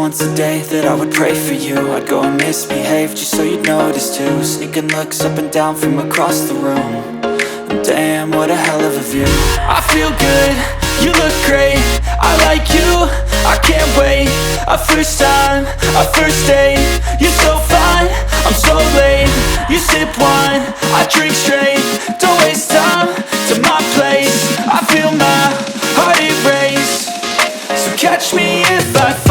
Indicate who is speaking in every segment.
Speaker 1: once a day that I would pray for you. I'd go and misbehave just so you'd notice too. Sneaking looks up and down from across the room. And damn, what a hell of a view. I feel good, you look great, I like you, I can't wait. A first time, a first date, you're so fine, I'm so late. You sip wine, I drink straight, don't waste time to my place. I feel my heart erase, so catch me if I fall.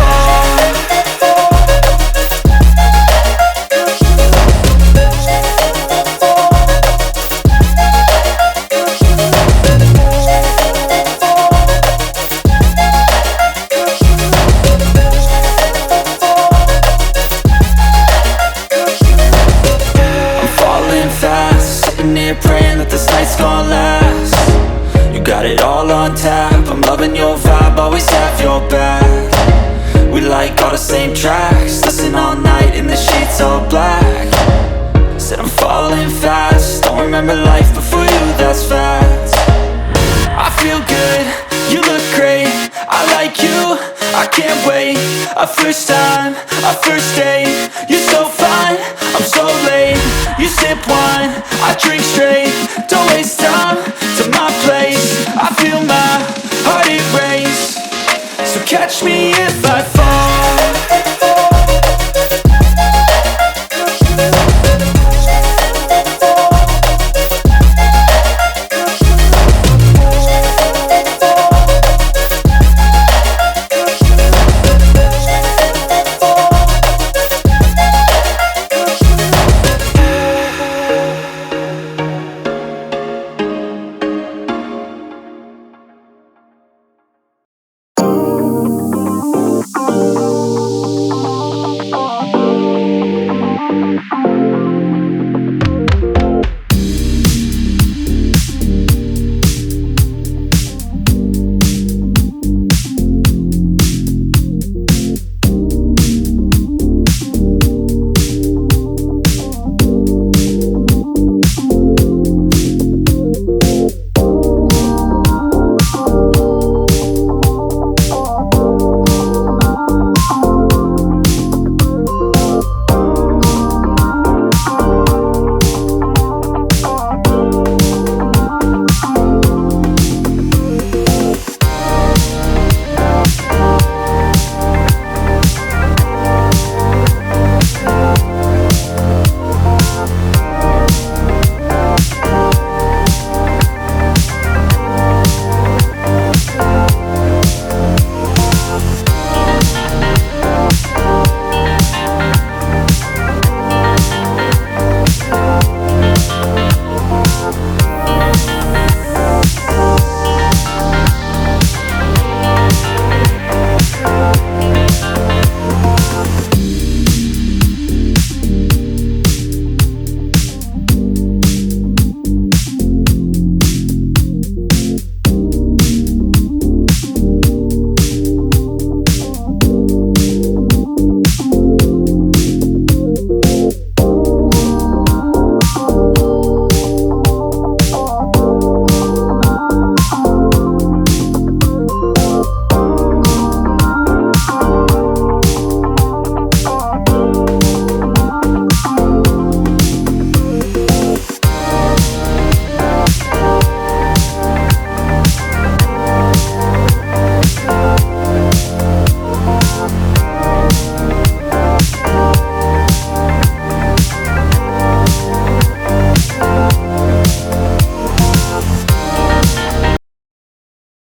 Speaker 1: Praying that this night's gonna last. You got it all on tap, I'm loving your vibe, always have your back. We like all the same tracks, listen all night in the sheets all black. Said I'm falling fast, don't remember life before you, that's fact. I feel good, you look great, I like you, I can't wait. A first time, a first date, you're so fine, I'm so late. You sip wine, I drink straight, don't waste time to my place. I feel my heart erase, so catch me